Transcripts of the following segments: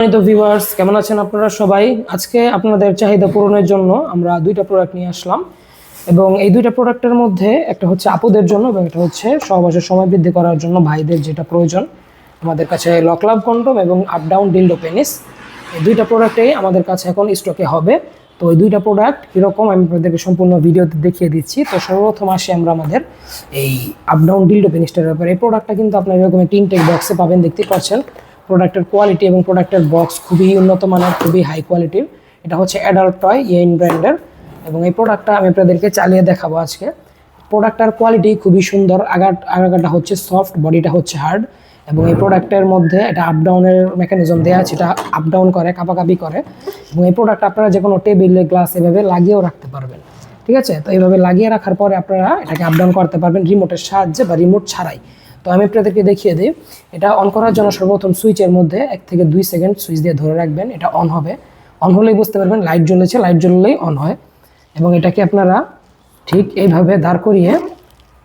সম্মানিত ভিউয়ার্স, কেমন আছেন আপনারা সবাই? আজকে আপনাদের চাহিদা পূরণের জন্য আমরা দুইটা প্রোডাক্ট নিয়ে আসলাম এবং এই দুইটা প্রোডাক্টের মধ্যে একটা হচ্ছে আপুদের জন্য এবং একটা হচ্ছে সহবাসের সময় বৃদ্ধি করার জন্য ভাইদের যেটা প্রয়োজন। আমাদের কাছে লক লাভ কন্ডম এবং আপ ডাউন ডিলডো পেনিস, এই দুইটা প্রোডাক্টেই আমাদের কাছে এখন স্টকে হবে। তো এই দুইটা প্রোডাক্ট কীরকম আমি আপনাদেরকে সম্পূর্ণ ভিডিওতে দেখিয়ে দিচ্ছি। তো সর্বপ্রথম আসি আমরা আমাদের এই আপ ডাউন ডিলডো পেনিসটার ব্যাপারে। এই প্রোডাক্টটা কিন্তু আপনারা এরকম একটি ইনটেক বক্সে পাবেন, দেখতে পাচ্ছেন। প্রোডাক্টের কোয়ালিটি এবং প্রোডাক্টের বক্স খুবই উন্নত মানের, খুবই হাই কোয়ালিটির। এটা হচ্ছে অ্যাডাল্ট টয় ইয়েইন ব্র্যান্ডের এবং এই প্রোডাক্টটা আমি আপনাদেরকে চালিয়ে দেখাবো আজকে। প্রোডাক্টটার কোয়ালিটি খুবই সুন্দর। আগাটা হচ্ছে সফট, বডিটা হচ্ছে হার্ড এবং এই প্রোডাক্টের মধ্যে এটা আপ ডাউনের মেকানিজম দেওয়া আছে, এটা আপ ডাউন করে, কাঁপাকাঁপি করে। এবং এই প্রোডাক্ট আপনারা যে কোনো টেবিলে, গ্লাস এভাবে লাগিয়েও রাখতে পারবেন, ঠিক আছে? তো এইভাবে লাগিয়ে রাখার পরে আপনারা এটাকে আপ ডাউন করতে পারবেন রিমোটের সাহায্যে বা রিমোট ছাড়াই। তো আমি আপনাদেরকে দেখিয়ে দিই। এটা অন করার জন্য সর্বপ্রথম সুইচের মধ্যে 1 থেকে 2 সেকেন্ড সুইচ দিয়ে ধরে রাখবেন, এটা অন হবে। অন হলেই বুঝতে পারবেন লাইট জ্বলেছে, লাইট জ্বললেই অন হয়। এবং এটাকে আপনারা ঠিক এইভাবে দাঁড় করিয়ে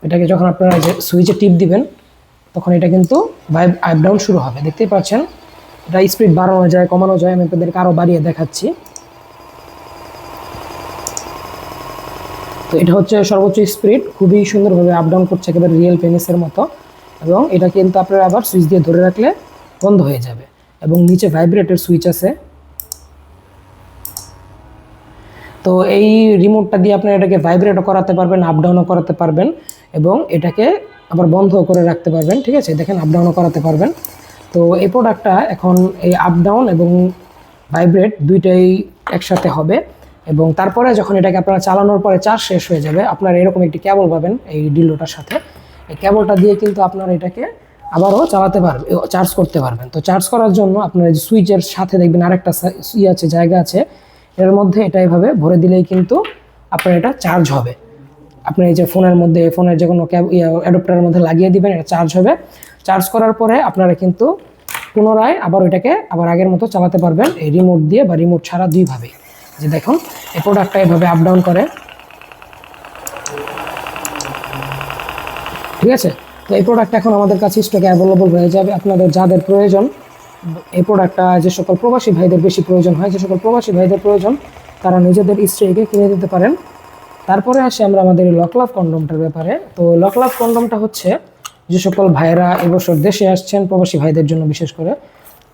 এটাকে যখন আপনারা যে সুইচে টিপ দিবেন তখন এটা কিন্তু আপ ডাউন শুরু হবে, দেখতেই পাচ্ছেন। এটা স্পিড বাড়ানো যায়, কমানো যায়, আমি আপনাদেরকে আরও বাড়িয়ে দেখাচ্ছি। তো এটা হচ্ছে সর্বোচ্চ স্পিড, খুবই সুন্দরভাবে আপ ডাউন করছে, একেবারে রিয়েল পেনিসের মতো। এবং এটা কিন্তু আপনারা আবার সুইচ দিয়ে ধরে রাখলে বন্ধ হয়ে যাবে। এবং নিচে ভাইব্রেটের সুইচ আছে। তো এই রিমোটটা দিয়ে আপনারা এটাকে ভাইব্রেটও করাতে পারবেন, আপ ডাউনও করাতে পারবেন এবং এটাকে আবার বন্ধও করে রাখতে পারবেন, ঠিক আছে? দেখেন, আপ ডাউনও করাতে পারবেন। তো এই প্রোডাক্টটা এখন এই আপ ডাউন এবং ভাইব্রেট দুইটাই একসাথে হবে। এবং তারপরে যখন এটাকে আপনারা চালানোর পরে চার্জ শেষ হয়ে যাবে, আপনারা এরকম একটি কেবল পাবেন এই ডিলডোটার সাথে। এই কেবলটা দিয়ে কিন্তু আপনারা এটাকে আবারও চালাতে পারবেন, চার্জ করতে পারবেন। তো চার্জ করার জন্য আপনারা যে সুইচের সাথে দেখবেন আরেকটা আছে, জায়গা আছে, এর মধ্যে এটা এইভাবে ভরে দিলেই কিন্তু আপনার এটা চার্জ হবে। আপনি এই যে ফোনের মধ্যে, ফোনের যে কোনো অ্যাডাপ্টারের মধ্যে লাগিয়ে দিবেন, এটা চার্জ হবে। চার্জ করার পরে আপনারা কিন্তু পুনরায় আবার ওইটাকে আবার আগের মতো চালাতে পারবেন এই রিমোট দিয়ে বা রিমোট ছাড়া, দুইভাবে। যে দেখুন, এই প্রোডাক্টটা এভাবে আপ ডাউন করে, ঠিক আছে? তো এই প্রোডাক্ট এখন আমাদের কাছে স্টকে অ্যাভেলেবল হয়ে যাবে। আপনাদের যাদের প্রয়োজন, এই প্রোডাক্টটা যে সকল প্রবাসী ভাইদের বেশি প্রয়োজন হয়, যে সকল প্রবাসী ভাইদের প্রয়োজন, তারা নিজেদের স্ত্রীকে কিনে দিতে পারেন। তারপরে আসি আমরা আমাদের লক লাভ কন্ডমটার ব্যাপারে। তো লক লাভ কন্ডমটা হচ্ছে যে সকল ভাইয়েরা এবছর দেশে আসছেন, প্রবাসী ভাইদের জন্য বিশেষ করে,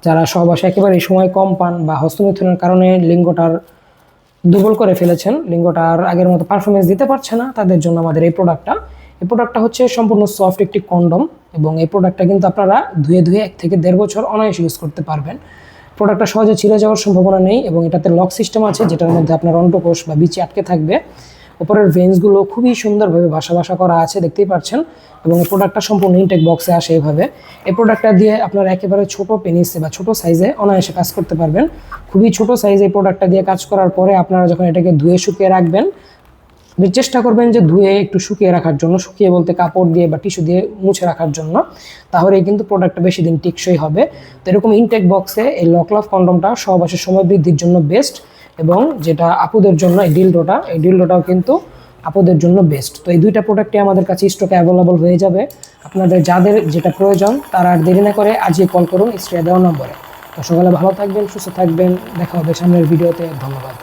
যারা সহবাসে একেবারে সময় কম পান বা হস্তমিথুনের কারণে লিঙ্গটার দুর্বল করে ফেলেছেন, লিঙ্গটা আর আগের মতো পারফরমেন্স দিতে পারছে না, তাদের জন্য আমাদের এই প্রোডাক্টটা হচ্ছে সম্পূর্ণ সফট একটি কন্ডম। এবং এই প্রোডাক্টটা কিন্তু আপনারা ধুয়ে 1 থেকে 1.5 বছর অনায়াসে ইউজ করতে পারবেন। প্রোডাক্টটা সহজে ছিঁড়ে যাওয়ার সম্ভাবনা নেই এবং এটাতে লক সিস্টেম আছে, যেটার মধ্যে আপনার অন্ডকোষ বা বিচি আটকে থাকবে। উপরের ভেন্সগুলো খুবই সুন্দরভাবে বাসা করা আছে, দেখতেই পাচ্ছেন। এবং এই প্রোডাক্টটা সম্পূর্ণ ইনটেক বক্সে আসে এইভাবে। এই প্রোডাক্টটা দিয়ে আপনারা একেবারে ছোট পেনিসে বা ছোট সাইজে অনায়াসে কাজ করতে পারবেন। খুবই ছোট সাইজে এই প্রোডাক্টটা দিয়ে কাজ করার পরে আপনারা যখন এটাকে ধুয়ে শুকিয়ে রাখবেন, চেষ্টা করবেন যে ধুয়ে একটু শুকিয়ে রাখার জন্য, শুকিয়ে বলতে কাপড় দিয়ে বা টিস্যু দিয়ে মুছে রাখার জন্য, তাহলেই কিন্তু প্রোডাক্টটা বেশি দিন টিকসই হবে। তো এরকম ইনটেক বক্সে এই লক লাভ কন্ডমটা সহবাসের সময় বৃদ্ধির জন্য বেস্ট। এবং যেটা আপুদের জন্য এই ডিলডোটাও কিন্তু আপুদের জন্য বেস্ট। তো এই দুইটা প্রোডাক্টই আমাদের কাছে স্টকে অ্যাভেলেবল হয়ে যাবে। আপনাদের যাদের যেটা প্রয়োজন তারা আর দেরি না করে আজই কল করুন স্ক্রিনে দেওয়া নম্বরে। তো সকালে ভালো থাকবেন, সুস্থ থাকবেন, দেখা হবে সামনের ভিডিওতে। ধন্যবাদ।